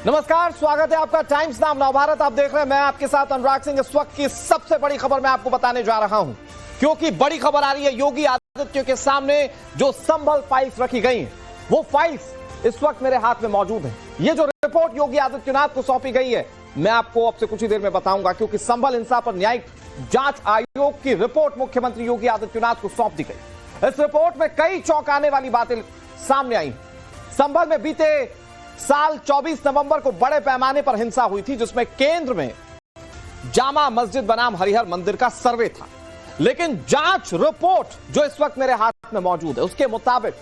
नमस्कार, स्वागत है आपका टाइम्स नाम नवभारत आप देख रहे हैं। मैं आपके साथ अनुराग सिंह। इस वक्त की सबसे बड़ी खबर मैं आपको बताने जा रहा हूं, क्योंकि बड़ी खबर आ रही है। योगी आदित्य के सामने जो संभल फाइल्स रखी गई हैं, वो फाइल्स इस वक्त मेरे हाथ में मौजूद है। ये जो रिपोर्ट योगी आदित्यनाथ को सौंपी गई है, मैं आपको अब से कुछ ही देर में बताऊंगा, क्योंकि संभल हिंसा पर न्यायिक जांच आयोग की रिपोर्ट मुख्यमंत्री योगी आदित्यनाथ को सौंप दी गई। इस रिपोर्ट में कई चौंकाने वाली बातें सामने आई। संभल में बीते साल 24 नवंबर को बड़े पैमाने पर हिंसा हुई थी, जिसमें केंद्र में जामा मस्जिद बनाम हरिहर मंदिर का सर्वे था। लेकिन जांच रिपोर्ट जो इस वक्त मेरे हाथ में मौजूद है, उसके मुताबिक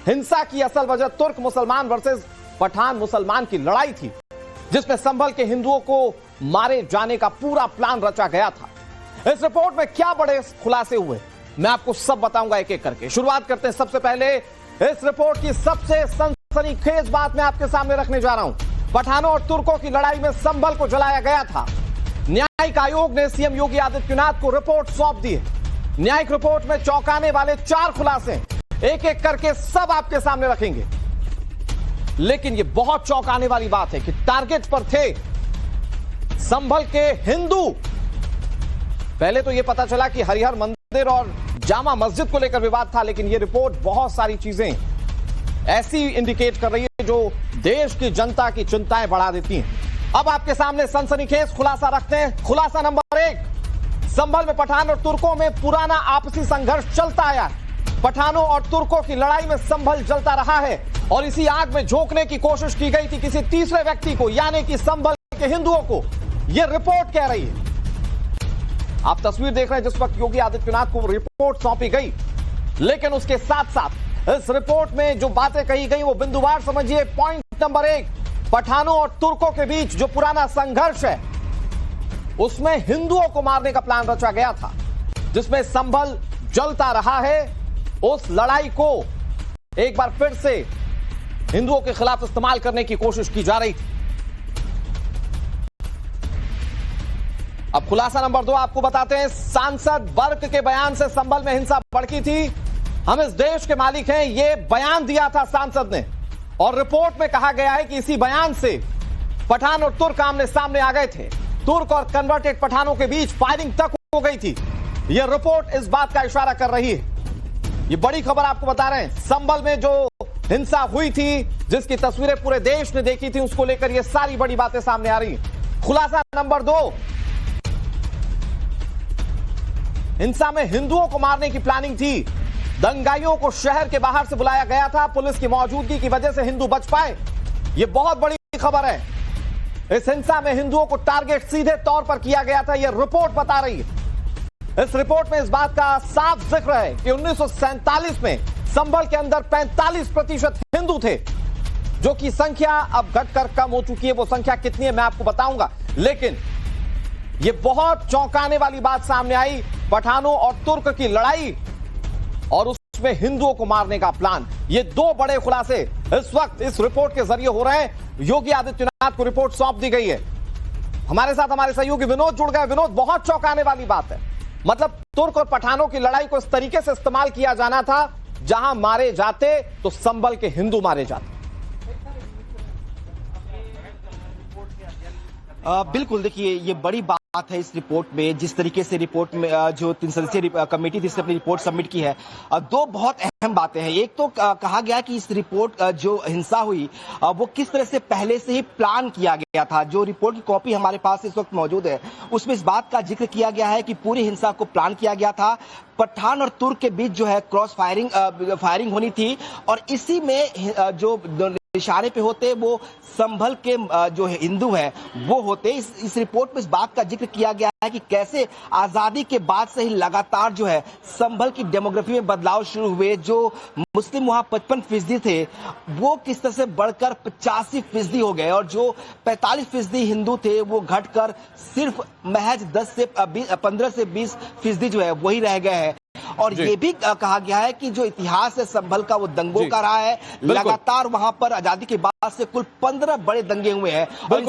हिंसा की असल वजह तुर्क मुसलमान वर्सेस पठान मुसलमान की लड़ाई थी, जिसमें संभल के हिंदुओं को मारे जाने का पूरा प्लान रचा गया था। इस रिपोर्ट में क्या बड़े खुलासे हुए, मैं आपको सब बताऊंगा एक एक करके। शुरुआत करते हैं सबसे पहले इस रिपोर्ट की सबसे सनसनीखेज बात मैं आपके सामने रखने जा रहा हूं। पठानों और तुर्कों की लड़ाई में संभल को जलाया गया था। न्यायिक आयोग ने सीएम योगी आदित्यनाथ को रिपोर्ट सौंप दी है। न्यायिक रिपोर्ट में चौंकाने वाले 4 खुलासे एक एक करके सब आपके सामने रखेंगे। लेकिन यह बहुत चौंकाने वाली बात है कि टारगेट पर थे संभल के हिंदू। पहले तो यह पता चला कि हरिहर मंदिर और जामा मस्जिद को लेकर विवाद था, लेकिन यह रिपोर्ट बहुत सारी चीजें ऐसी इंडिकेट कर रही है जो देश की जनता की चिंताएं बढ़ा देती हैं। अब आपके सामने सनसनीखेज खुलासा रखते हैं। खुलासा नंबर 1, संभल में पठान और तुर्कों में पुराना आपसी संघर्ष चलता आया है। पठानों और तुर्कों की लड़ाई में संभल जलता रहा है और इसी आग में झोंकने की कोशिश की गई थी किसी तीसरे व्यक्ति को, यानी कि संभल के हिंदुओं को। यह रिपोर्ट कह रही है। आप तस्वीर देख रहे हैं जिस वक्त योगी आदित्यनाथ को रिपोर्ट सौंपी गई, लेकिन उसके साथ साथ इस रिपोर्ट में जो बातें कही गई वो बिंदुवार समझिए। पॉइंट नंबर 1, पठानों और तुर्कों के बीच जो पुराना संघर्ष है, उसमें हिंदुओं को मारने का प्लान रचा गया था, जिसमें संभल जलता रहा है। उस लड़ाई को एक बार फिर से हिंदुओं के खिलाफ इस्तेमाल करने की कोशिश की जा रही थी। अब खुलासा नंबर 2 आपको बताते हैं। सांसद वर्ग के बयान से संभल में हिंसा भड़की थी। हम इस देश के मालिक हैं, यह बयान दिया था सांसद ने, और रिपोर्ट में कहा गया है कि इसी बयान से पठान और तुर्क आमने सामने आ गए थे। तुर्क और कन्वर्टेड पठानों के बीच फायरिंग तक हो गई थी। यह रिपोर्ट इस बात का इशारा कर रही है। यह बड़ी खबर आपको बता रहे हैं। संभल में जो हिंसा हुई थी, जिसकी तस्वीरें पूरे देश ने देखी थी, उसको लेकर यह सारी बड़ी बातें सामने आ रही हैं। खुलासा नंबर 2, हिंसा में हिंदुओं को मारने की प्लानिंग थी। दंगाइयों को शहर के बाहर से बुलाया गया था। पुलिस की मौजूदगी की वजह से हिंदू बच पाए। यह बहुत बड़ी खबर है। इस हिंसा में हिंदुओं को टारगेट सीधे तौर पर किया गया था, यह रिपोर्ट बता रही है। इस रिपोर्ट में इस बात का साफ जिक्र है कि 1947 में संभल के अंदर 45% हिंदू थे, जो कि संख्या अब घटकर कम हो चुकी है। वो संख्या कितनी है मैं आपको बताऊंगा, लेकिन यह बहुत चौंकाने वाली बात सामने आई। पठानों और तुर्क की लड़ाई और उसमें हिंदुओं को मारने का प्लान, ये 2 बड़े खुलासे इस वक्त इस रिपोर्ट के जरिए हो रहे हैं। योगी आदित्यनाथ को रिपोर्ट सौंप दी गई है। हमारे साथ हमारे सहयोगी विनोद जुड़ गए। विनोद, बहुत चौंकाने वाली बात है। मतलब तुर्क और पठानों की लड़ाई को इस तरीके से इस्तेमाल किया जाना था, जहां मारे जाते तो संभल के हिंदू मारे जाते। बिल्कुल, देखिए ये बड़ी बात है इस रिपोर्ट में। जिस तरीके से रिपोर्ट में जो 3 सदस्यीय कमेटी थी, इसने अपनी रिपोर्ट सबमिट की है। 2 बहुत अहम बातें हैं। एक तो कहा गया कि इस रिपोर्ट जो हिंसा हुई वो किस तरह से पहले से ही प्लान किया गया था। जो रिपोर्ट की कॉपी हमारे पास इस वक्त मौजूद है, उसमें इस बात का जिक्र किया गया है कि पूरी हिंसा को प्लान किया गया था। पठान और तुर्क के बीच जो है क्रॉस फायरिंग होनी थी, और इसी में जो इशारे पे होते वो संभल के जो हिंदू है वो होते। इस रिपोर्ट में इस बात का जिक्र किया गया है कि कैसे आजादी के बाद से ही लगातार जो है संभल की डेमोग्राफी में बदलाव शुरू हुए। जो मुस्लिम वहां 55% थे, वो किस तरह से बढ़कर 85% हो गए, और जो 45% हिंदू थे वो घटकर सिर्फ महज 15 से 20% जो है वही रह गए हैं। और ये भी कहा गया है कि जो इतिहास है संभल का, वो दंगों का रहा है। लगातार वहां पर आजादी के बाद से कुल 15 बड़े दंगे हुए हैं। और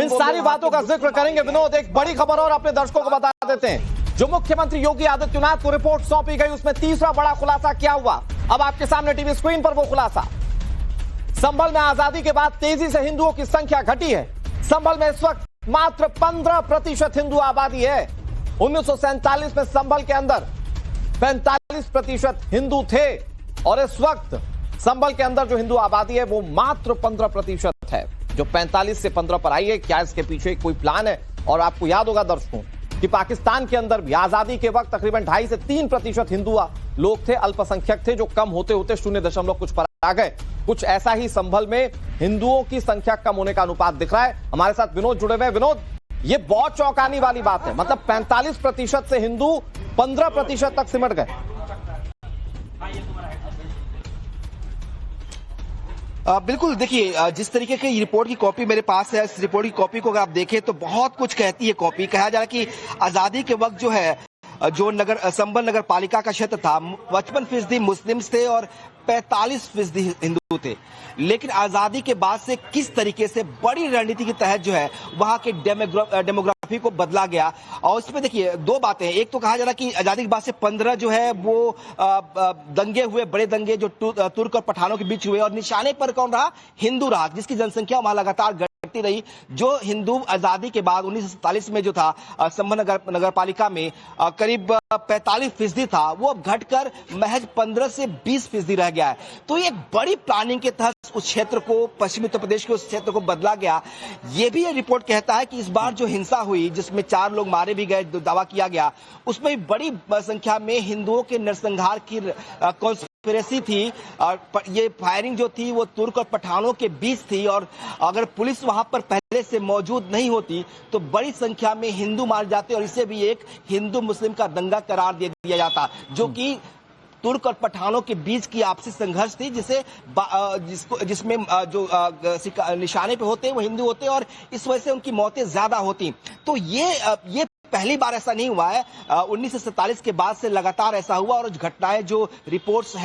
इन सारी बातों का जिक्र करेंगे विनोद। एक बड़ी खबर और अपने दर्शकों को बता देते हैं। जो मुख्यमंत्री योगी आदित्यनाथ को रिपोर्ट सौंपी गई, उसमें तीसरा बड़ा खुलासा क्या हुआ, अब आपके सामने टीवी स्क्रीन पर वो खुलासा। संभल में आजादी के बाद तेजी से हिंदुओं की संख्या घटी है। संभल में इस वक्त मात्र 15% हिंदू आबादी है। 1947 में संभल के अंदर 45% हिंदू थे और इस वक्त संभल के अंदर जो हिंदू आबादी है वो मात्र 15% है, जो 45 से 15 पर आई है। क्या इसके पीछे कोई प्लान है? और आपको याद होगा दर्शकों कि पाकिस्तान के अंदर भी आजादी के वक्त तकरीबन 2.5 से 3% हिंदू लोग थे, अल्पसंख्यक थे, जो कम होते होते 0 कुछ पर आ गए। कुछ ऐसा ही संभल में हिंदुओं की संख्या कम होने का अनुपात दिख रहा है। हमारे साथ विनोद जुड़े हुए हैं। विनोद, ये बहुत चौंकाने वाली बात है, मतलब 45% से हिंदू 15% तक सिमट गए। बिल्कुल, देखिए जिस तरीके की रिपोर्ट की कॉपी मेरे पास है, इस रिपोर्ट की कॉपी को अगर आप देखें तो बहुत कुछ कहती है कॉपी। कहा जा रहा है कि आजादी के वक्त जो है जो संभल नगर पालिका का क्षेत्र था 55% मुस्लिम्स थे और 45% हिंदू थे। लेकिन आजादी के बाद से किस तरीके से बड़ी रणनीति के तहत जो है वहां के डेमोग्राफी को बदला गया। और इसमें देखिए दो बातें हैं। एक तो कहा जा रहा कि आजादी के बाद से 15 जो है वो दंगे हुए, बड़े दंगे जो तुर्क और पठानों के बीच हुए, और निशाने पर कौन रहा? हिंदू रहा, जिसकी जनसंख्या वहां लगातार घटती रही। जो हिंदू आजादी के बाद 1947 में जो था संभल नगर पालिका में करीब 45% था, वो अब घटकर महज 15 से 20% रह गया है। तो ये एक बड़ी प्लानिंग के तहत उस क्षेत्र को, पश्चिमी उत्तर प्रदेश के उस क्षेत्र को बदला गया। ये भी ये रिपोर्ट कहता है कि इस बार जो हिंसा हुई, जिसमें 4 लोग मारे भी गए, दावा किया गया, उसमें बड़ी संख्या में हिंदुओं के नरसंहार की कॉन्स्पिरेसी थी। और ये फायरिंग जो थी वो तुर्क और पठानों के बीच थी, और अगर पुलिस वहां पर पहले से मौजूद नहीं होती तो बड़ी संख्या में हिंदू मारे जाते और इसे भी एक हिंदू मुस्लिम का दंगा करार दे दिया जाता, जो कि तुर्क और पठानों के बीच की आपसी संघर्ष थी, जिसमें जो निशाने पे होते वो हिंदू होते और इस वजह से उनकी मौतें ज्यादा होती। तो ये पहली बार ऐसा नहीं हुआ है। 1947 के बाद से लगातार ऐसा हुआ, और घटनाएं जो रिपोर्ट्स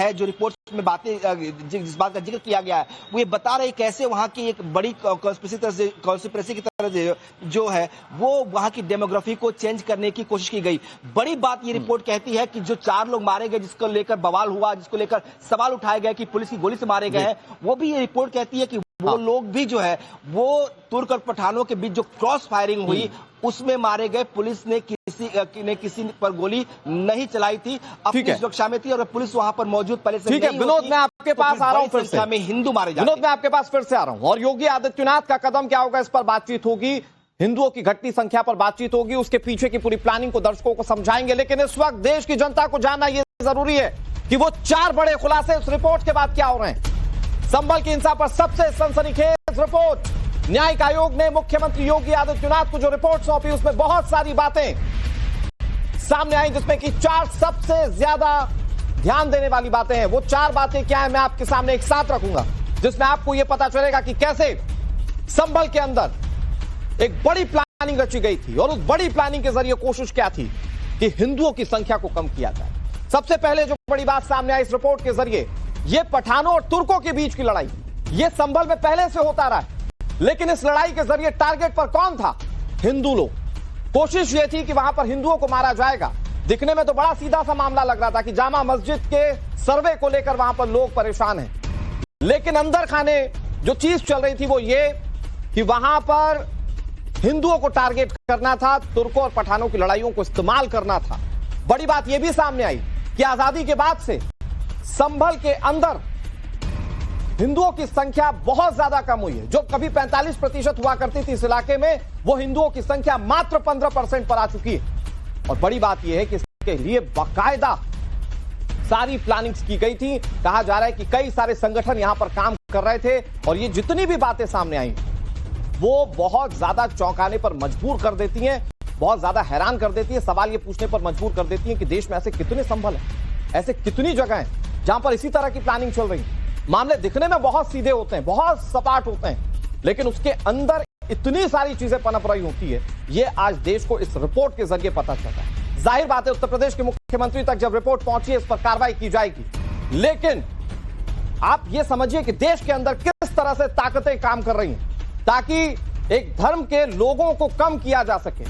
में बातें जिस बात का जिक्र किया गया है वो ये बता रहे कैसे वहां की एक बड़ी कॉन्स्पिरेसी की तरह जो है वो वहां की डेमोग्राफी को चेंज करने की कोशिश की गई। बड़ी बात ये रिपोर्ट कहती है कि जो 4 लोग मारे गए, जिसको लेकर बवाल हुआ, जिसको लेकर सवाल उठाए गए कि पुलिस की गोली से मारे गए हैं, वो भी ये रिपोर्ट कहती है कि वो लोग भी जो है वो तुर्क और पठानों के बीच जो क्रॉस फायरिंग हुई उसमें मारे गए। पुलिस ने किसी पर गोली नहीं चलाई थी, अपनी सुरक्षा में थी, और पुलिस वहां पर मौजूद पहले से ठीक है। विनोद, मैं आपके पास आ रहा हूं, फिर से में हिंदू मारे जाते। विनोद, मैं आपके पास फिर से आ रहा हूं, और योगी आदित्यनाथ का कदम क्या होगा, इस पर बातचीत होगी। हिंदुओं की घटती संख्या पर बातचीत होगी, उसके पीछे की पूरी प्लानिंग को दर्शकों को समझाएंगे। लेकिन इस वक्त देश की जनता को जानना यह जरूरी है कि वो 4 बड़े खुलासे उस रिपोर्ट के बाद क्या हो रहे हैं। संभल की हिंसा पर सबसे सनसनीखेज रिपोर्ट, न्यायिक आयोग ने मुख्यमंत्री योगी आदित्यनाथ को जो रिपोर्ट सौंपी, उसमें बहुत सारी बातें सामने आई, जिसमें कि 4 सबसे ज्यादा ध्यान देने वाली बातें हैं। वो 4 बातें क्या है, मैं आपके सामने एक साथ रखूंगा, जिसमें आपको यह पता चलेगा कि कैसे संभल के अंदर एक बड़ी प्लानिंग रची गई थी, और उस बड़ी प्लानिंग के जरिए कोशिश क्या थी कि हिंदुओं की संख्या को कम किया जाए। सबसे पहले जो बड़ी बात सामने आई इस रिपोर्ट के जरिए, यह पठानों और तुर्कों के बीच की लड़ाई, यह संभल में पहले से होता रहा है, लेकिन इस लड़ाई के जरिए टारगेट पर कौन था? हिंदू लोग। कोशिश यह थी कि वहां पर हिंदुओं को मारा जाएगा। दिखने में तो बड़ा सीधा सा मामला लग रहा था कि जामा मस्जिद के सर्वे को लेकर वहां पर लोग परेशान हैं, लेकिन अंदर खाने जो चीज चल रही थी वो ये कि वहां पर हिंदुओं को टारगेट करना था, तुर्कों और पठानों की लड़ाइयों को इस्तेमाल करना था। बड़ी बात यह भी सामने आई कि आजादी के बाद से संभल के अंदर हिंदुओं की संख्या बहुत ज्यादा कम हुई है। जो कभी 45% हुआ करती थी इस इलाके में, वो हिंदुओं की संख्या मात्र 15% पर आ चुकी है। और बड़ी बात यह है कि इसके लिए बाकायदा सारी प्लानिंग्स की गई थी। कहा जा रहा है कि कई सारे संगठन यहां पर काम कर रहे थे, और ये जितनी भी बातें सामने आई वो बहुत ज्यादा चौंकाने पर मजबूर कर देती हैं, बहुत ज्यादा हैरान कर देती है, सवाल ये पूछने पर मजबूर कर देती है कि देश में ऐसे कितने संभल हैं, ऐसे कितनी जगह हैं जहां पर इसी तरह की प्लानिंग चल रही है। मामले दिखने में बहुत सीधे होते हैं, बहुत सपाट होते हैं, लेकिन उसके अंदर इतनी सारी चीजें पनप रही होती है, ये आज देश को इस रिपोर्ट के जरिए पता चलता है। जाहिर बात है उत्तर प्रदेश के मुख्यमंत्री तक जब रिपोर्ट पहुंची है, इस पर कार्रवाई की जाएगी, लेकिन आप ये समझिए कि देश के अंदर किस तरह से ताकतें काम कर रही हैं ताकि एक धर्म के लोगों को कम किया जा सके।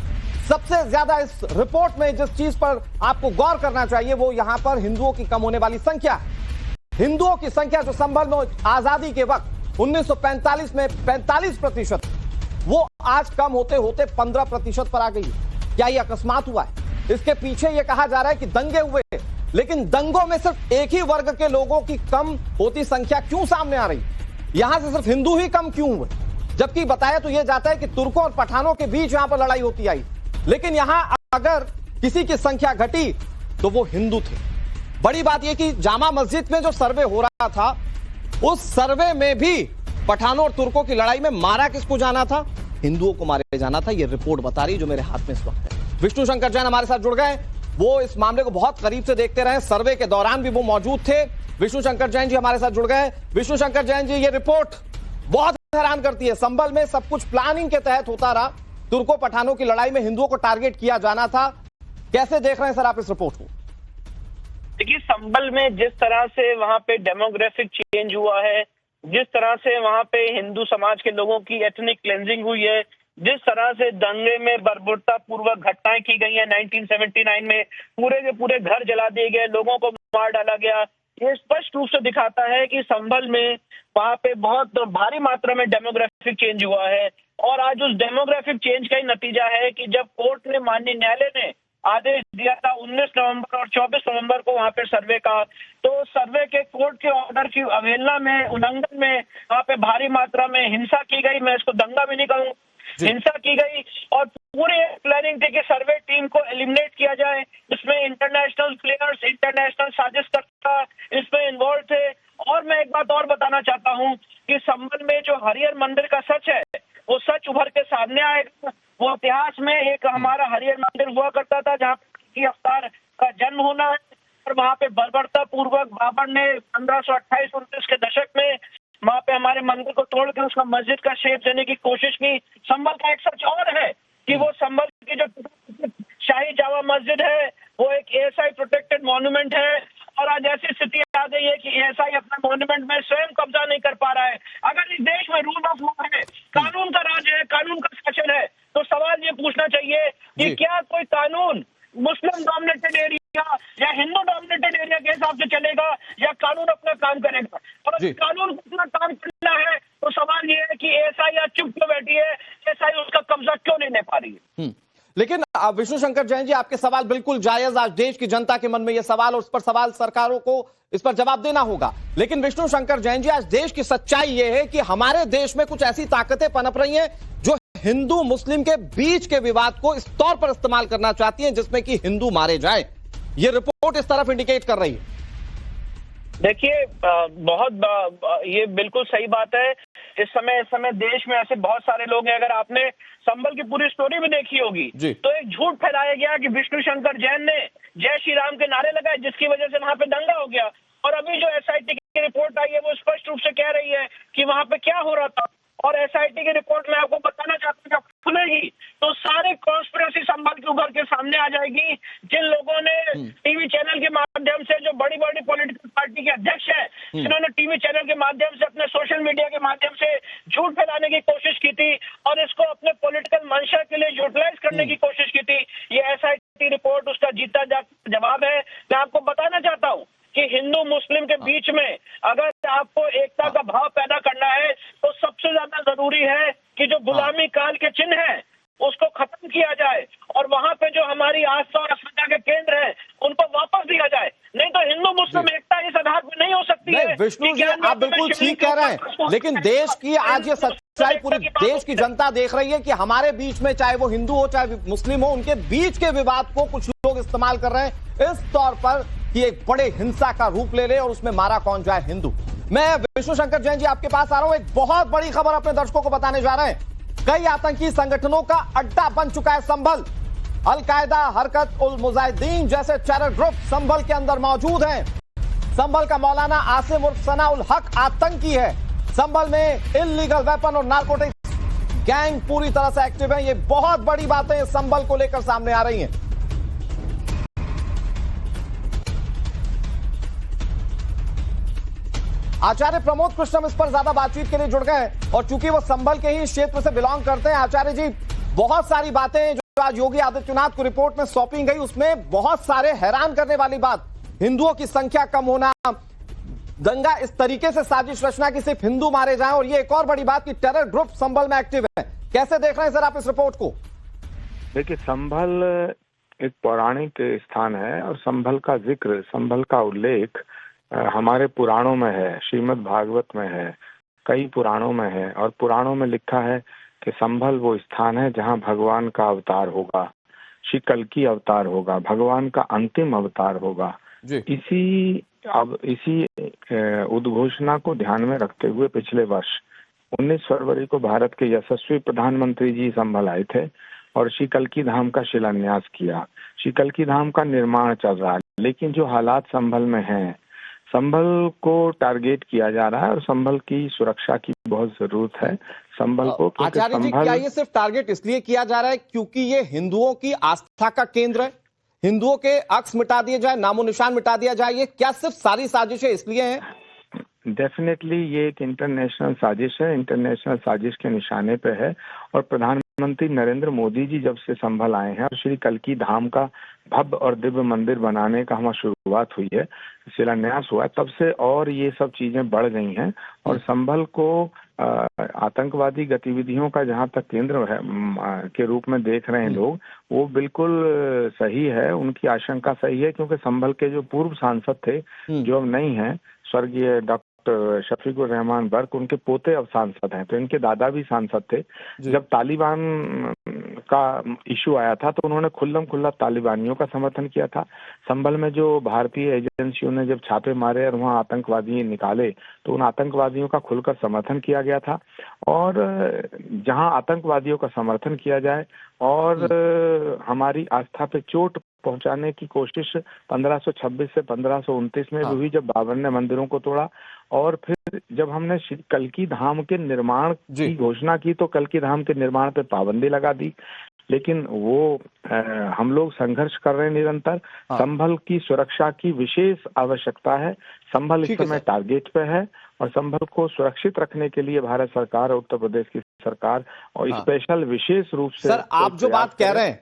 सबसे ज्यादा इस रिपोर्ट में जिस चीज पर आपको गौर करना चाहिए वो यहां पर हिंदुओं की कम होने वाली संख्या। हिंदुओं की संख्या जो संभल में आजादी के वक्त 1945 में 45%, वो आज कम होते होते 15% पर आ गई है। क्या यह अकस्मात हुआ है? इसके पीछे यह कहा जा रहा है कि दंगे हुए, लेकिन दंगों में सिर्फ एक ही वर्ग के लोगों की कम होती संख्या क्यों सामने आ रही? यहां से सिर्फ हिंदू ही कम क्यों हुए? जबकि बताया तो यह जाता है कि तुर्कों और पठानों के बीच यहां पर लड़ाई होती आई, लेकिन यहां अगर किसी की संख्या घटी तो वो हिंदू थे। बड़ी बात यह कि जामा मस्जिद में जो सर्वे हो रहा था, उस सर्वे में भी पठानों और तुर्कों की लड़ाई में मारा किसको जाना था? हिंदुओं को मारे जाना था। यह रिपोर्ट बता रही जो मेरे हाथ में इस वक्त है। विष्णु शंकर जैन हमारे साथ जुड़ गए, वो इस मामले को बहुत करीब से देखते रहे, सर्वे के दौरान भी वो मौजूद थे। विष्णु शंकर जैन जी हमारे साथ जुड़ गए। विष्णु शंकर जैन जी, ये रिपोर्ट बहुत हैरान करती है। संभल में सब कुछ प्लानिंग के तहत होता रहा, तुर्कों पठानों की लड़ाई में हिंदुओं को टारगेट किया जाना था। कैसे देख रहे हैं सर आप इस रिपोर्ट को? देखिए, संभल में जिस तरह से वहां पे डेमोग्राफिक चेंज हुआ है, जिस तरह से वहां पे हिंदू समाज के लोगों की एथनिक क्लेंजिंग हुई है, जिस तरह से दंगे में बर्बरता पूर्वक घटनाएं की गई हैं 1979 में, पूरे के पूरे घर जला दिए गए, लोगों को मार डाला गया, ये स्पष्ट रूप से दिखाता है कि संभल में वहां पे बहुत भारी मात्रा में डेमोग्राफिक चेंज हुआ है। और आज उस डेमोग्राफिक चेंज का ही नतीजा है कि जब कोर्ट ने, माननीय न्यायालय ने आदेश दिया था 19 नवंबर और 24 नवंबर को वहां पे सर्वे का, तो सर्वे के कोर्ट के ऑर्डर की अवहेलना में, उल्लंघन में वहां पे भारी मात्रा में हिंसा की गई। मैं इसको दंगा भी नहीं कहूँ, हिंसा की गई। और पूरे प्लानिंग थी कि सर्वे टीम को एलिमिनेट किया जाए। इसमें इंटरनेशनल प्लेयर्स, इंटरनेशनल साजिशकर्ता इसमें इन्वॉल्व थे। और मैं एक बात और बताना चाहता हूं कि संभल में जो हरिहर मंदिर का सच है, वो सच उभर के सामने आएगा। वो इतिहास में एक हमारा हरिहर मंदिर हुआ करता था जहाँ की अवतार का जन्म होना है, और वहां पे बर्बरता पूर्वक बाबर ने 1528-29 के दशक में वहां पे हमारे मंदिर को तोड़ के उसका मस्जिद का शेप देने की कोशिश की। संभल का एक सच और है कि वो संभल की जो शाही जामा मस्जिद है वो एक एएसआई प्रोटेक्टेड मॉन्यूमेंट है, और आज ऐसी स्थिति आ गई है कि एएसआई अपना मॉन्यूमेंट में स्वयं कब्जा नहीं कर पा रहा है। अगर इस देश में रूल ऑफ लॉ है, कानून का राज है, कानून का शासन है, तो सवाल ये पूछना चाहिए कि क्या कोई कानून मुस्लिम डोमिनेटेड एरिया या हिंदू डोमिनेटेड एरिया के हिसाब से चलेगा, या कानून अपना काम करेगा? और अगर कानून को अपना काम करना है तो सवाल ये है कि एएसआई आज चुप क्यों बैठी है, एएसआई उसका कब्जा क्यों नहीं ले पा रही है? लेकिन विष्णु शंकर जैन जी, आपके सवाल बिल्कुल जायज। आज देश की जनता के मन में यह सवाल, और उस पर सवाल सरकारों को इस पर जवाब देना होगा। लेकिन विष्णु शंकर जैन जी, आज देश की सच्चाई यह है कि हमारे देश में कुछ ऐसी ताकतें पनप रही हैं जो हिंदू मुस्लिम के बीच के विवाद को इस तौर पर इस्तेमाल करना चाहती हैं जिसमें कि हिंदू मारे जाए। यह रिपोर्ट इस तरफ इंडिकेट कर रही है। देखिए, ये बिल्कुल सही बात है। इस समय देश में ऐसे बहुत सारे लोग हैं। अगर आपने संभल की पूरी स्टोरी भी देखी होगी तो एक झूठ फैलाया गया कि विष्णु शंकर जैन ने जय श्री राम के नारे लगाए, जिसकी वजह से वहां पे दंगा हो गया। और अभी जो एसआईटी की रिपोर्ट आई है वो स्पष्ट रूप से कह रही है कि वहां पे क्या हो रहा था। और एसआईटी की रिपोर्ट में आपको बताना चाहता हूँ, जब खुलेगी तो सारे कॉन्स्पिरेसी संभल के उभर के सामने आ जाएगी। जिन लोगों ने टीवी चैनल के माध्यम से, जो बड़ी बड़ी पॉलिटिकल पार्टी के अध्यक्ष हैं, जिन्होंने टीवी चैनल के माध्यम से, अपने सोशल मीडिया के माध्यम से झूठ फैलाने की कोशिश की थी और इसको अपने पॉलिटिकल मंशा के लिए यूटिलाइज करने की कोशिश की थी, ये एसआईटी रिपोर्ट उसका जीता जागता जवाब है। मैं आपको बताना चाहता हूँ कि हिंदू मुस्लिम के बीच में अगर आपको एकता का भाव पैदा करना है तो सबसे ज्यादा जरूरी है कि जो गुलामी काल के चिन्ह हैं उसको खत्म किया जाए, और वहां पे जो हमारी आस्था और अस्मिता के केंद्र हैं उनको वापस दिया जाए। नहीं तो हिंदू मुस्लिम एकता इस आधार पर नहीं हो सकती है। विष्णु जी, आप बिल्कुल ठीक कह रहे हैं, लेकिन देश की आज ये सच्चाई पूरी देश की जनता देख रही है कि हमारे बीच में, चाहे वो हिंदू हो चाहे मुस्लिम हो, उनके बीच के विवाद को कुछ लोग इस्तेमाल कर रहे हैं इस तौर पर कि एक बड़े हिंसा का रूप ले ले और उसमें मारा कौन जाए, हिंदू। मैं विष्णु शंकर जैन जी आपके पास आ रहा हूं, एक बहुत बड़ी खबर अपने दर्शकों को बताने जा रहे हैं। कई आतंकी संगठनों का अड्डा बन चुका है संभल। अल-कायदा, हरकत उल मुजाहिदीन जैसे टेरर ग्रुप संभल के अंदर मौजूद हैं। संभल का मौलाना आसिम उर्फ सना उल हक आतंकी है। संभल में इल्लीगल वेपन और नारकोटिक्स गैंग पूरी तरह से एक्टिव है। ये बहुत बड़ी बातें संभल को लेकर सामने आ रही हैं। आचार्य प्रमोद कृष्णम इस पर ज्यादा बातचीत के लिए जुड़ गए, और चूंकि वो संभल के ही क्षेत्र से बिलोंग करते हैं। आचार्य जी, बहुत सारी बातें जो आज योगी आदित्यनाथ को रिपोर्ट में सौंपी गई, उसमें बहुत सारे हैरान करने वाली बात, हिंदुओं की संख्या कम होना, दंगा इस तरीके से साजिश रचना कि सिर्फ हिंदू मारे जाएं, और ये एक और बड़ी बात कि टेरर ग्रुप संभल में एक्टिव है। कैसे देख रहे हैं सर आप इस रिपोर्ट को? देखिए, संभल एक पौराणिक स्थान है और संभल का जिक्र, संभल का उल्लेख हमारे पुराणों में है, श्रीमद् भागवत में है, कई पुराणों में है। और पुराणों में लिखा है कि संभल वो स्थान है जहां भगवान का अवतार होगा, श्री कल्कि अवतार होगा, भगवान का अंतिम अवतार होगा। इसी उद्घोषणा को ध्यान में रखते हुए पिछले वर्ष 19 फरवरी को भारत के यशस्वी प्रधानमंत्री जी संभल आए थे और श्री कल्कि धाम का शिलान्यास किया। श्री कल्कि धाम का निर्माण चल रहा है, लेकिन जो हालात संभल में हैं, संभल को टारगेट किया जा रहा है और संभल की सुरक्षा की बहुत जरूरत है। संभल को आचार्य जी, क्या ये सिर्फ टारगेट इसलिए किया जा रहा है क्योंकि ये हिंदुओं की आस्था का केंद्र है? हिंदुओं के अक्स मिटा दिए जाए, नामो निशान मिटा दिया जाए, ये क्या सिर्फ सारी साजिशें इसलिए हैं? डेफिनेटली ये एक इंटरनेशनल साजिश है, इंटरनेशनल साजिश के निशाने पे है। और प्रधानमंत्री नरेंद्र मोदी जी जब से संभल आए हैं और श्री कल्कि धाम का भव्य और दिव्य मंदिर बनाने का हमारी शुरुआत हुई है, शिलान्यास हुआ है, तब से और ये सब चीजें बढ़ गई हैं। और संभल को आतंकवादी गतिविधियों का जहां तक केंद्र है के रूप में देख रहे हैं लोग, वो बिल्कुल सही है, उनकी आशंका सही है। क्योंकि संभल के जो पूर्व सांसद थे, जो अब नहीं है, स्वर्गीय डॉक्टर शफीकुर रहमान बर्क, उनके पोते अब सांसद हैं, तो इनके दादा भी सांसद थे। जब तालिबान का इशू आया था तो उन्होंने खुल्लम खुल्ला तालिबानियों का समर्थन किया था। संभल में जो भारतीय एजेंसियों ने जब छापे मारे और वहाँ आतंकवादी निकाले तो उन आतंकवादियों का खुलकर समर्थन किया गया था। और जहाँ आतंकवादियों का समर्थन किया जाए और हमारी आस्था पे चोट पहुंचाने की कोशिश 1526 से 1529 में हुई, जब बाबर ने मंदिरों को तोड़ा। और फिर जब हमने कल्कि धाम के निर्माण की घोषणा की तो कल्कि धाम के निर्माण पे पाबंदी लगा दी। लेकिन वो हम लोग संघर्ष कर रहे हैं निरंतर। संभल की सुरक्षा की विशेष आवश्यकता है। संभल इस समय टारगेट पे है और संभल को सुरक्षित रखने के लिए भारत सरकार और उत्तर प्रदेश की सरकार और स्पेशल विशेष रूप से सर, आप जो बात कह रहे हैं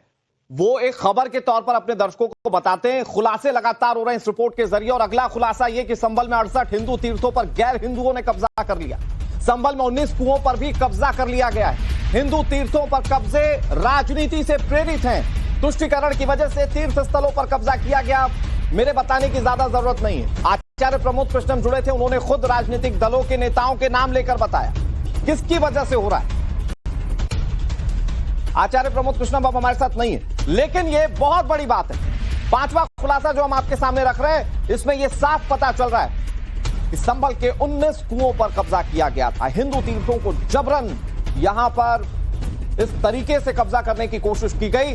वो एक खबर के तौर पर अपने दर्शकों को बताते हैं। खुलासे लगातार हो रहे हैं इस रिपोर्ट के जरिए, और अगला खुलासा ये कि संभल में 68 हिंदू तीर्थों पर गैर हिंदुओं ने कब्जा कर लिया। संभल में 19 कुओं पर भी कब्जा कर लिया गया है। हिंदू तीर्थों पर कब्जे राजनीति से प्रेरित हैं। तुष्टीकरण की वजह से तीर्थ स्थलों पर कब्जा किया गया। मेरे बताने की ज्यादा जरूरत नहीं है। आचार्य प्रमोद कृष्णम जुड़े थे, उन्होंने खुद राजनीतिक दलों के नेताओं के नाम लेकर बताया किसकी वजह से हो रहा है। आचार्य प्रमोद कृष्णम अब हमारे साथ नहीं है, लेकिन यह बहुत बड़ी बात है। पांचवा खुलासा जो हम आपके सामने रख रहे हैं, इसमें यह साफ पता चल रहा है कि संभल के 19 कुओं पर कब्जा किया गया था। हिंदू तीर्थों को जबरन यहां पर इस तरीके से कब्जा करने की कोशिश की गई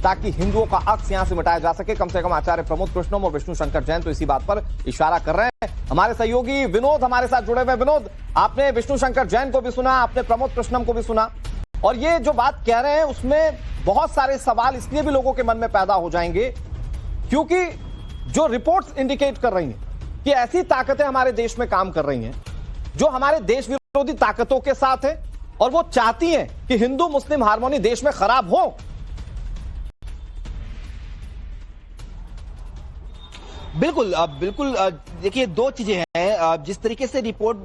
ताकि हिंदुओं का अक्स यहां से मिटाया जा सके। कम से कम आचार्य प्रमोद कृष्णम और विष्णु शंकर जैन तो इसी बात पर इशारा कर रहे हैं। हमारे सहयोगी विनोद हमारे साथ जुड़े हुए। विनोद, आपने विष्णु शंकर जैन को भी सुना, आपने प्रमोद कृष्णम को भी सुना, और ये जो बात कह रहे हैं उसमें बहुत सारे सवाल इसलिए भी लोगों के मन में पैदा हो जाएंगे क्योंकि जो रिपोर्ट्स इंडिकेट कर रही हैं कि ऐसी ताकतें हमारे देश में काम कर रही हैं जो हमारे देश विरोधी ताकतों के साथ है और वो चाहती हैं कि हिंदू मुस्लिम हार्मोनी देश में खराब हो। बिल्कुल बिल्कुल। देखिए, दो चीजें हैं। जिस तरीके से रिपोर्ट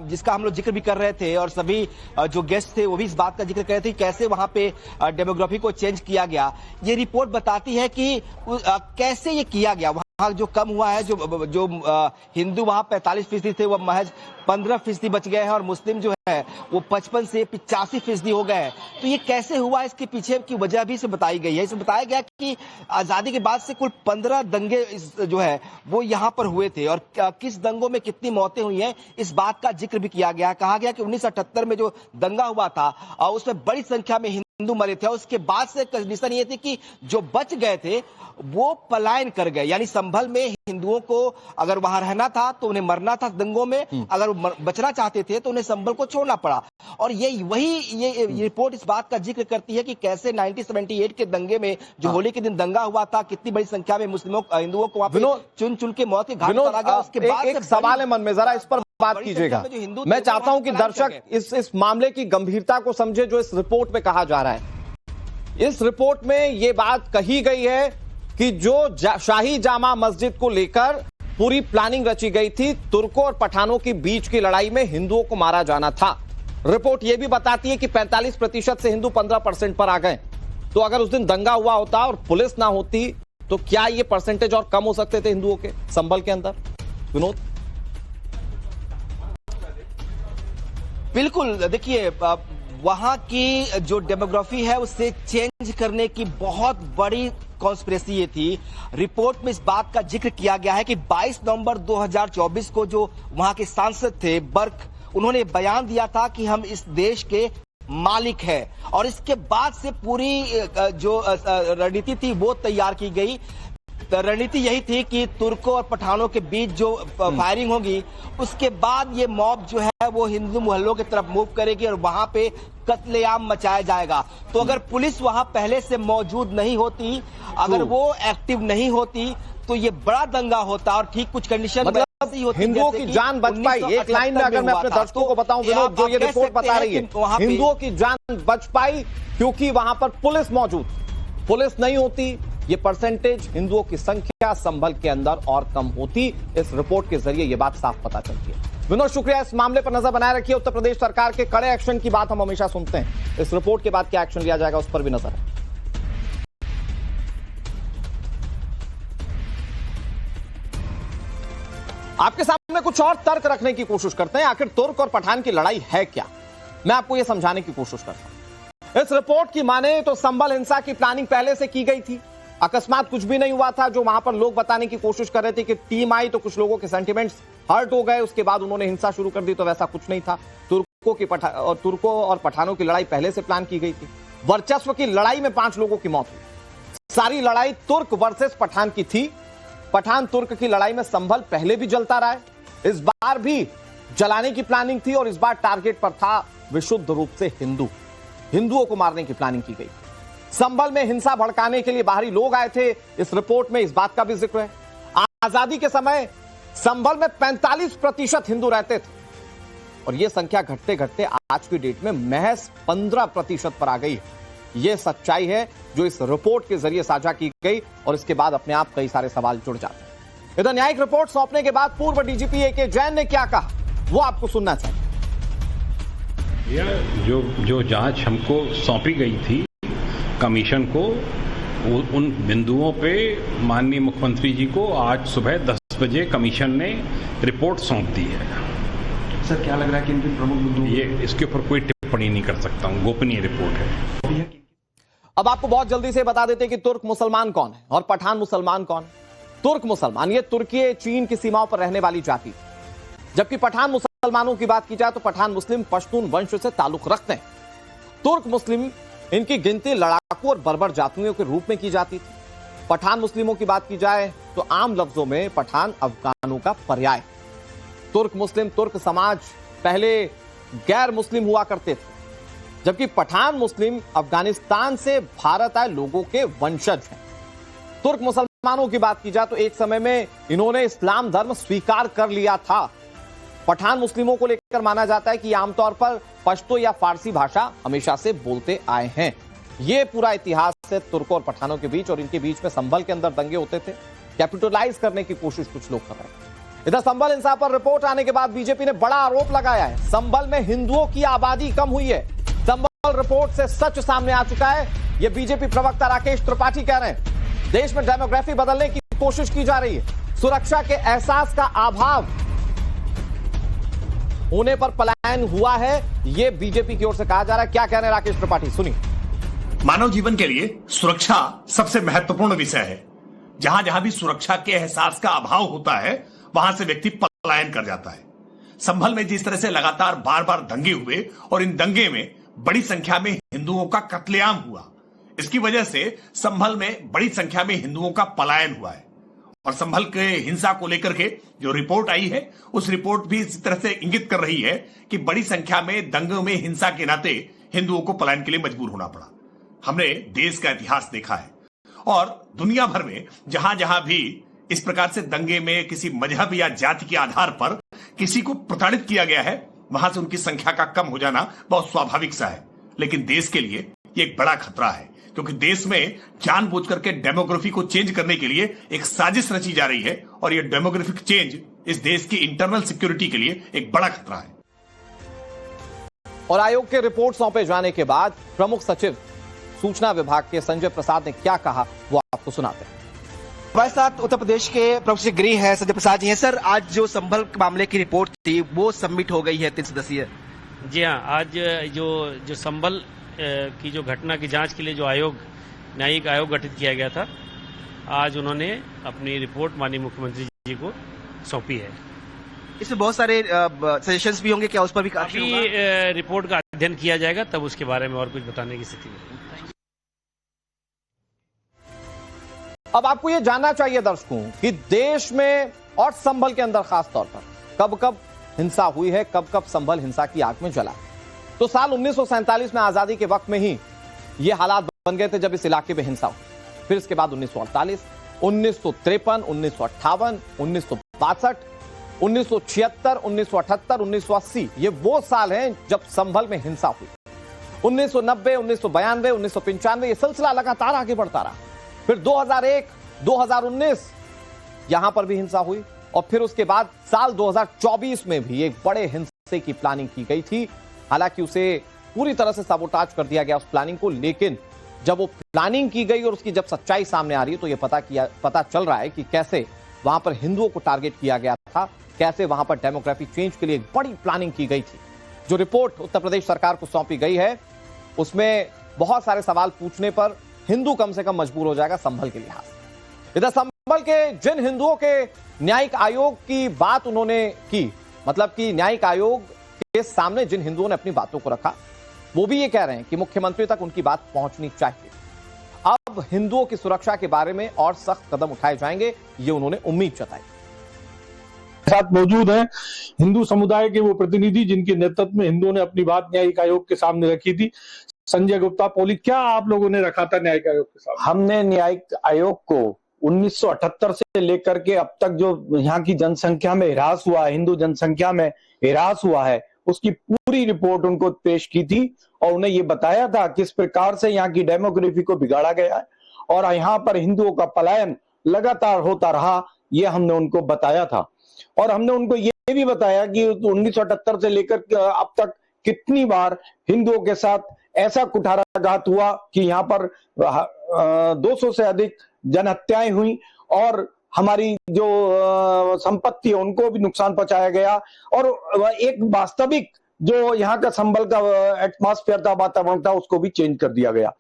जिसका हम लोग जिक्र भी कर रहे थे और सभी जो गेस्ट थे वो भी इस बात का जिक्र कर रहे थे कैसे वहां पे डेमोग्राफी को चेंज किया गया। ये रिपोर्ट बताती है कि कैसे ये किया गया। वहां जो कम हुआ है, जो हिंदू वहां 45% थे वो महज 15% बच गए हैं और मुस्लिम जो है वो 55 से 85% हो गए हैं। तो ये कैसे हुआ, इसके पीछे की वजह भी इसे बताई गई है। इसे बताया गया कि आजादी के बाद से कुल 15 दंगे जो है वो यहाँ पर हुए थे और किस दंगों में कितनी मौतें हुई हैं इस बात का जिक्र भी किया गया। कहा गया कि 1978 में जो दंगा हुआ था उसमें बड़ी संख्या में हिंदू मरे थे। उसके बाद से कंडीशन ये थी कि जो बच गए थे वो पलायन कर गए, यानी संभल में हिंदुओं को अगर वहां रहना था तो उन्हें मरना था दंगों में, अगर बचना चाहते थे तो उन्हें संभल को छोड़ना पड़ा। और ये रिपोर्ट इस बात का जिक्र करती है कि कैसे 1978 के दंगे में जो होली के दिन दंगा हुआ था, कितनी बड़ी संख्या में हिंदुओं को वहां पे चुन चुन के मौत के घाट उतारा गया। उसके बाद एक सवाल है मन में, जरा इस पर बात कीजिएगा। मैं चाहता हूं कि दर्शक इस मामले की गंभीरता को समझे जो इस रिपोर्ट में कहा जा रहा है। इस रिपोर्ट में यह बात कही गई है कि जो शाही जामा मस्जिद को लेकर पूरी प्लानिंग रची गई थी। तुर्कों और पठानों के बीच की लड़ाई में हिंदुओं को मारा जाना था। रिपोर्ट यह भी बताती है कि 45% से हिंदू 15% पर आ गए। तो अगर उस दिन दंगा हुआ होता और पुलिस ना होती तो क्या ये परसेंटेज और कम हो सकते थे हिंदुओं के संभल के अंदर? विनोद, बिल्कुल, देखिए वहां की जो डेमोग्राफी है उससे चेंज करने की बहुत बड़ी कॉन्स्पिरेसी ये थी। रिपोर्ट में इस बात का जिक्र किया गया है कि 22 नवंबर 2024 को जो वहां के सांसद थे बर्क, उन्होंने बयान दिया था कि हम इस देश के मालिक है, और इसके बाद से पूरी जो रणनीति थी वो तैयार की गई। रणनीति यही थी कि तुर्कों और पठानों के बीच जो फायरिंग होगी उसके बाद ये मॉब जो है वो हिंदू मोहल्लों की तरफ मूव करेगी और वहां पे कत्लेआम मचाया जाएगा। तो अगर पुलिस वहां पहले से मौजूद नहीं होती, अगर वो एक्टिव नहीं होती, तो ये बड़ा दंगा होता और ठीक कुछ कंडीशन हिंदुओं की जान बच पाई। एक लाइन में अगर मैं अपने दर्शकों को बताऊं विनोद, जो ये रिपोर्ट बता रही है, हिंदुओं की जान बच पाई क्योंकि वहां पर पुलिस मौजूद। पुलिस नहीं होती, ये परसेंटेज हिंदुओं की संख्या संभल के अंदर और कम होती। इस रिपोर्ट के जरिए ये बात साफ पता चलती है। विनोद, शुक्रिया। इस मामले पर नजर बनाए रखिए। उत्तर प्रदेश सरकार के कड़े एक्शन की बात हम हमेशा सुनते हैं। इस रिपोर्ट के बाद क्या एक्शन लिया जाएगा उस पर भी नजर है। आपके सामने कुछ और तर्क रखने की कोशिश करते हैं। आखिर तुर्क और पठान की लड़ाई है क्या, मैं आपको यह समझाने की कोशिश करता हूं। इस रिपोर्ट की माने तो संभल हिंसा की प्लानिंग पहले से की गई थी। अकस्मात कुछ भी नहीं हुआ था। जो वहां पर लोग बताने की कोशिश कर रहे थे कि टीम आई तो कुछ लोगों के सेंटिमेंट्स हर्ट हो गए, उसके बाद उन्होंने हिंसा शुरू कर दी, तो वैसा कुछ नहीं था। तुर्कों और पठानों की लड़ाई पहले से प्लान की गई थी। वर्चस्व की लड़ाई में 5 लोगों की मौत हुई। सारी लड़ाई तुर्क वर्सेस पठान की थी। पठान तुर्क की लड़ाई में संभल पहले भी जलता रहा है, इस बार भी जलाने की प्लानिंग थी, और इस बार टारगेट पर था विशुद्ध रूप से हिंदुओं को मारने की प्लानिंग की गई। संभल में हिंसा भड़काने के लिए बाहरी लोग आए थे। इस रिपोर्ट में इस बात का भी जिक्र है। आजादी के समय संभल में 45% हिंदू रहते थे, और यह संख्या घटते घटते आज की डेट में महज 15% पर आ गई है। यह सच्चाई है जो इस रिपोर्ट के जरिए साझा की गई, और इसके बाद अपने आप कई सारे सवाल जुड़ जाते हैं। इधर न्यायिक रिपोर्ट सौंपने के बाद पूर्व डीजीपी ए.के. जैन ने क्या कहा, वो आपको सुनना चाहिए। जो जांच हमको सौंपी गई थी कमीशन को, उन बिंदुओं पे माननीय मुख्यमंत्री जी को आज सुबह 10 बजे कमीशन ने रिपोर्ट सौंप दी है। सर, क्या लग रहा है कि इनके प्रमुख बिंदु, ये इसके ऊपर कोई टिप्पणी नहीं कर सकता हूं, गोपनीय रिपोर्ट है। अब आपको बहुत जल्दी से बता देते कि तुर्क मुसलमान कौन है और पठान मुसलमान कौन है। तुर्क मुसलमान ये तुर्की चीन की सीमाओं पर रहने वाली जाति, जबकि पठान मुसलमानों की बात की जाए तो पठान मुस्लिम पश्तून वंश से ताल्लुक रखते हैं। तुर्क मुस्लिम, इनकी गिनती लड़ाकू और बर्बर जातियों के रूप में की जाती थी। पठान मुस्लिमों की बात की जाए तो आम लफ्जों में पठान अफगानों का पर्याय। तुर्क मुस्लिम, तुर्क समाज पहले गैर मुस्लिम हुआ करते थे, जबकि पठान मुस्लिम अफगानिस्तान से भारत आए लोगों के वंशज हैं। तुर्क मुसलमानों की बात की जाए तो एक समय में इन्होंने इस्लाम धर्म स्वीकार कर लिया था। पठान मुस्लिमों को लेकर माना जाता है कि आमतौर पर पश्तो या फारसी भाषा हमेशा से बोलते आए हैं। यह पूरा इतिहास है तुर्कों और पठानों के बीच, और इनके बीच में संभल के अंदर दंगे होते थे। कैपिटलाइज करने की कोशिश कुछ लोग कर रहे हैं। इधर संभल हिंसा पर रिपोर्ट आने के बाद बीजेपी ने बड़ा आरोप लगाया है, संभल में हिंदुओं की आबादी कम हुई है। संभल रिपोर्ट से सच सामने आ चुका है, यह बीजेपी प्रवक्ता राकेश त्रिपाठी कह रहे हैं। देश में डेमोग्राफी बदलने की कोशिश की जा रही है। सुरक्षा के एहसास का अभाव होने पर पलायन हुआ है, यह बीजेपी की ओर से कहा जा रहा है। क्या कह रहे हैं राकेश त्रिपाठी, सुनिए। मानव जीवन के लिए सुरक्षा सबसे महत्वपूर्ण विषय है। जहां जहां भी सुरक्षा के एहसास का अभाव होता है वहां से व्यक्ति पलायन कर जाता है। संभल में जिस तरह से लगातार बार बार दंगे हुए और इन दंगे में बड़ी संख्या में हिंदुओं का कत्लेआम हुआ, इसकी वजह से संभल में बड़ी संख्या में हिंदुओं का पलायन हुआ है। और संभल के हिंसा को लेकर के जो रिपोर्ट आई है उस रिपोर्ट भी इस तरह से इंगित कर रही है कि बड़ी संख्या में दंगों में हिंसा के नाते हिंदुओं को पलायन के लिए मजबूर होना पड़ा। हमने देश का इतिहास देखा है और दुनिया भर में जहां जहां भी इस प्रकार से दंगे में किसी मजहब या जाति के आधार पर किसी को प्रताड़ित किया गया है, वहां से उनकी संख्या का कम हो जाना बहुत स्वाभाविक सा है। लेकिन देश के लिए ये एक बड़ा खतरा है, क्योंकि देश में जानबूझ करके डेमोग्राफी को चेंज करने के लिए एक साजिश रची जा रही है और यह डेमोग्राफिक चेंज इस देश की इंटरनल सिक्योरिटी के लिए एक बड़ा खतरा है। और आयोग के रिपोर्ट सौंपे जाने के बाद प्रमुख सचिव सूचना विभाग के संजय प्रसाद ने क्या कहा वो आपको सुनाते हैं। हमारे साथ उत्तर प्रदेश के प्रमुख सचिव गृह है संजय प्रसाद जी हैं। सर, आज जो संभल मामले की रिपोर्ट थी वो सबमिट हो गई है 3 सदस्यीय। जी हाँ, आज जो संभल की जो घटना की जांच के लिए जो न्यायिक आयोग गठित किया गया था, आज उन्होंने अपनी रिपोर्ट माननीय मुख्यमंत्री जी को सौंपी है। इसमें बहुत सारे सजेशंस भी होंगे, क्या उस पर भी अभी रिपोर्ट का अध्ययन किया जाएगा, तब उसके बारे में और कुछ बताने की स्थिति में। अब आपको यह जानना चाहिए दर्शकों कि देश में और संभल के अंदर खास तौर पर कब कब हिंसा हुई है, कब कब संभल हिंसा की आग में जला। तो साल 1947 में आजादी के वक्त में ही यह हालात बन गए थे जब इस इलाके में हिंसा हुई। फिर इसके बाद 1948, 1953, 1958, 1962, 1976, 1978, 1980 ये वो साल हैं जब संभल में हिंसा हुई। 1990, 1992, 1995 ये सिलसिला लगातार आगे बढ़ता रहा। फिर 2001, 2019 यहां पर भी हिंसा हुई और फिर उसके बाद साल 2024 में भी एक बड़े हिंसे की प्लानिंग की गई थी। हालांकि उसे पूरी तरह से साबोटाज कर दिया गया उस प्लानिंग को, लेकिन जब वो प्लानिंग की गई और उसकी जब सच्चाई सामने आ रही है तो यह पता चल रहा है कि कैसे वहां पर हिंदुओं को टारगेट किया गया था, कैसे वहां पर डेमोग्राफी चेंज के लिए एक बड़ी प्लानिंग की गई थी। जो रिपोर्ट उत्तर प्रदेश सरकार को सौंपी गई है उसमें बहुत सारे सवाल पूछने पर हिंदू कम से कम मजबूर हो जाएगा संभल के लिहाज। इधर संभल के जिन हिंदुओं के न्यायिक आयोग की बात उन्होंने की, मतलब कि न्यायिक आयोग के सामने जिन हिंदुओं ने अपनी बातों को रखा, वो भी ये कह रहे हैं कि मुख्यमंत्री तक उनकी बात पहुंचनी चाहिए। अब हिंदुओं की सुरक्षा के बारे में और सख्त कदम उठाए जाएंगे, ये उन्होंने उम्मीद जताई। साथ मौजूद हैं हिंदू समुदाय के वो प्रतिनिधि जिनके नेतृत्व में हिंदुओं ने अपनी बात न्यायिक आयोग के सामने रखी थी। संजय गुप्ता पोली, क्या आप लोगों ने रखा था न्यायिक आयोग के सामने? हमने न्यायिक आयोग को 1978 से लेकर के अब तक जो यहाँ की जनसंख्या में ह्रास हुआ है, हिंदू जनसंख्या में ह्रास हुआ है, उसकी पूरी रिपोर्ट उनको पेश की थी और उन्हें ये बताया था किस प्रकार से यहाँ की डेमोग्राफी को बिगाड़ा गया है और यहाँ पर हिंदुओं का पलायन लगातार होता रहा, ये हमने उनको बताया था। और हमने उनको ये भी बताया कि 1978 से लेकर अब तक कितनी बार हिंदुओं के साथ ऐसा कुठाराघात हुआ कि यहाँ पर 200 से अधिक जनहत्याएं हुई और हमारी जो संपत्ति है उनको भी नुकसान पहुंचाया गया और एक वास्तविक जो यहाँ का संभल का एटमॉस्फेयर था, वातावरण था, उसको भी चेंज कर दिया गया।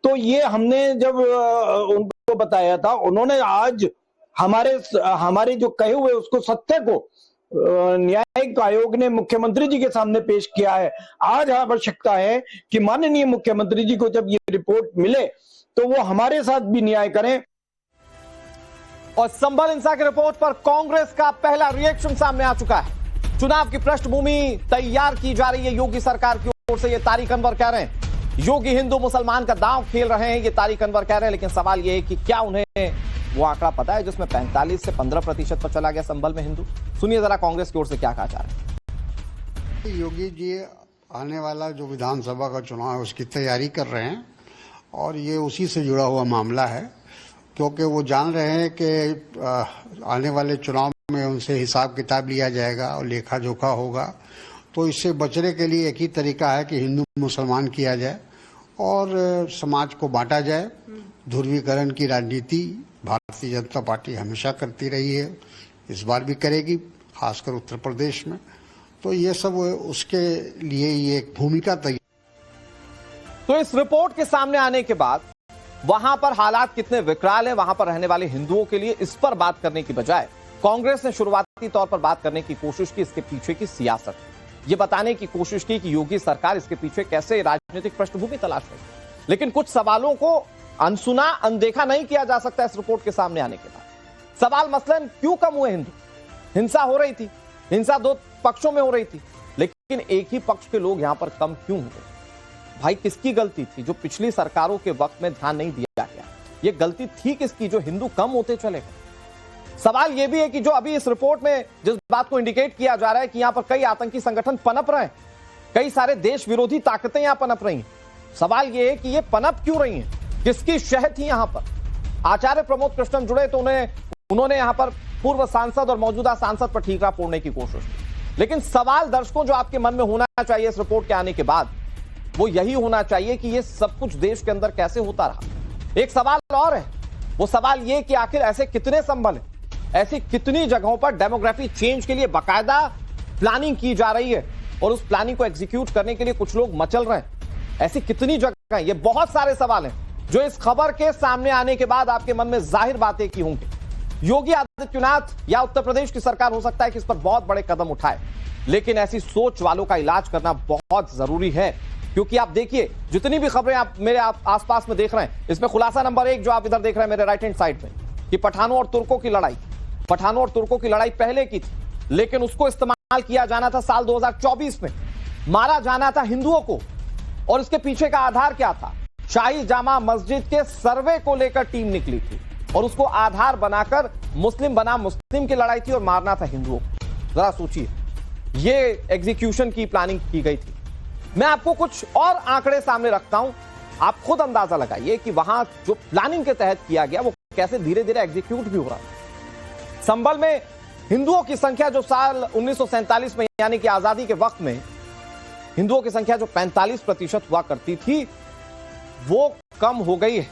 तो ये हमने जब उनको बताया था, उन्होंने आज हमारे जो कहे हुए उसको सत्य को न्यायिक आयोग ने मुख्यमंत्री जी के सामने पेश किया है। आज आवश्यकता है कि माननीय मुख्यमंत्री जी को जब ये रिपोर्ट मिले तो वो हमारे साथ भी न्याय करें। और संभल हिंसा की रिपोर्ट पर कांग्रेस का पहला रिएक्शन सामने आ चुका है। चुनाव की पृष्ठभूमि तैयार की जा रही है योगी सरकार की ओर से, ये तारिक अनवर कह रहे हैं। योगी हिंदू मुसलमान का दांव खेल रहे हैं, ये तारिक अनवर कह रहे हैं। लेकिन सवाल ये है कि क्या उन्हें वो आंकड़ा पता है जिसमें 45 से 15% पर चला गया संभल में हिंदू? सुनिए जरा कांग्रेस की ओर से क्या कहा जा रहा है। योगी जी आने वाला जो विधानसभा का चुनाव है उसकी तैयारी कर रहे हैं और ये उसी से जुड़ा हुआ मामला है, क्योंकि वो जान रहे हैं कि आने वाले चुनाव में उनसे हिसाब किताब लिया जाएगा और लेखा जोखा होगा। तो इससे बचने के लिए एक ही तरीका है कि हिंदू मुसलमान किया जाए और समाज को बांटा जाए। ध्रुवीकरण की राजनीति भारतीय जनता पार्टी हमेशा करती रही है, इस बार भी करेगी, खासकर उत्तर प्रदेश में। तो ये सब उसके लिए ये एक भूमिका तैयार। तो इस रिपोर्ट के सामने आने के बाद वहां पर हालात कितने विकराल हैं वहां पर रहने वाले हिंदुओं के लिए, इस पर बात करने की बजाय कांग्रेस ने शुरुआती तौर पर बात करने की कोशिश की इसके पीछे की सियासत, ये बताने की कोशिश की कि योगी सरकार इसके पीछे कैसे राजनीतिक पृष्ठभूमि तलाश रही। लेकिन कुछ सवालों को अनसुना अनदेखा नहीं किया जा सकता इस रिपोर्ट के सामने आने के बाद। सवाल मसलन क्यों कम हुए हिंदू? हिंसा हो रही थी, हिंसा दो पक्षों में हो रही थी, लेकिन एक ही पक्ष के लोग यहां पर कम क्यों हुए? भाई किसकी गलती थी जो पिछली सरकारों के वक्त में ध्यान नहीं दिया गया? ये गलती थी किसकी जो हिंदू कम होते चले गए? सवाल यह भी है कि जो अभी इस रिपोर्ट में जिस बात को इंडिकेट किया जा रहा है कि यहां पर कई आतंकी संगठन पनप रहे हैं, कई सारे देश विरोधी ताकतें यहां पनप रही हैं, सवाल यह है कि ये पनप क्यों रही हैं? किसकी शह थी यहां पर? आचार्य प्रमोद कृष्णम जुड़े तो उन्होंने यहां पर पूर्व सांसद और मौजूदा सांसद पर ठीकरा फोड़ने की कोशिश की। लेकिन सवाल दर्शकों जो आपके मन में होना चाहिए इस रिपोर्ट के आने के बाद, वो यही होना चाहिए कि ये सब कुछ देश के अंदर कैसे होता रहा। एक सवाल और है, वो सवाल ये कि आखिर ऐसे कितने संबल हैं, ऐसी कितनी जगहों पर डेमोग्राफी चेंज के लिए बाकायदा प्लानिंग की जा रही है और उस प्लानिंग को एग्जीक्यूट करने के लिए कुछ लोग मचल रहे हैं। ऐसी कितनी जगह, ये बहुत सारे सवाल हैं जो इस खबर के सामने आने के बाद आपके मन में जाहिर बातें की होंगी। योगी आदित्यनाथ या उत्तर प्रदेश की सरकार हो सकता है कि इस पर बहुत बड़े कदम उठाए, लेकिन ऐसी सोच वालों का इलाज करना बहुत जरूरी है। क्योंकि आप देखिए, जितनी भी खबरें आप मेरे आसपास में देख रहे हैं, इसमें खुलासा नंबर 1 जो आप इधर देख रहे हैं मेरे राइट हैंड साइड में, कि पठानों और तुर्कों की लड़ाई पहले की थी, लेकिन उसको इस्तेमाल किया जाना था साल 2024 में, मारा जाना था हिंदुओं को। और इसके पीछे का आधार क्या था? शाही जामा मस्जिद के सर्वे को लेकर टीम निकली थी और उसको आधार बनाकर मुस्लिम बनाम मुस्लिम की लड़ाई थी और मारना था हिंदुओं को। जरा सोचिए, ये एग्जीक्यूशन की प्लानिंग की गई थी। मैं आपको कुछ और आंकड़े सामने रखता हूं, आप खुद अंदाजा लगाइए कि वहां जो प्लानिंग के तहत किया गया वो कैसे धीरे धीरे एग्जीक्यूट भी हो रहा था। संभल में हिंदुओं की संख्या जो साल 1947 में यानी कि आजादी के वक्त में हिंदुओं की संख्या जो 45% हुआ करती थी, वो कम हो गई है।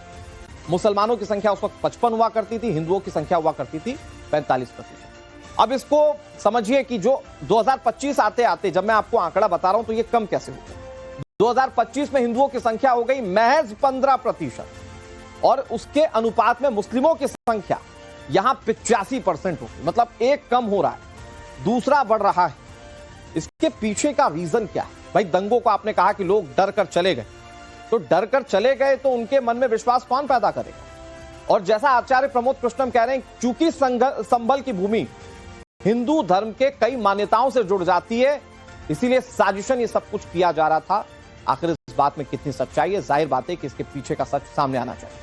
मुसलमानों की संख्या उस वक्त 55 हुआ करती थी, हिंदुओं की संख्या हुआ करती थी 45%। अब इसको समझिए कि जो 2025 आते आते, जब मैं आपको आंकड़ा बता रहा हूं तो ये कम कैसे हो गया। 2025 में हिंदुओं की संख्या हो गई महज 15% और उसके अनुपात में मुस्लिमों की संख्या यहां 85% हो गई। मतलब एक कम हो रहा है, दूसरा बढ़ रहा है। इसके पीछे का रीजन क्या है? भाई, दंगों को आपने कहा कि लोग डर कर चले गए, तो डर कर चले गए तो उनके मन में विश्वास कौन पैदा करेगा? और जैसा आचार्य प्रमोद कृष्णम कह रहे हैं, चूंकि संभल की भूमि हिंदू धर्म के कई मान्यताओं से जुड़ जाती है, इसीलिए साजिशन ये सब कुछ किया जा रहा था। आखिर इस बात में कितनी सच्चाई है? जाहिर बात है कि इसके पीछे का सच सामने आना चाहिए।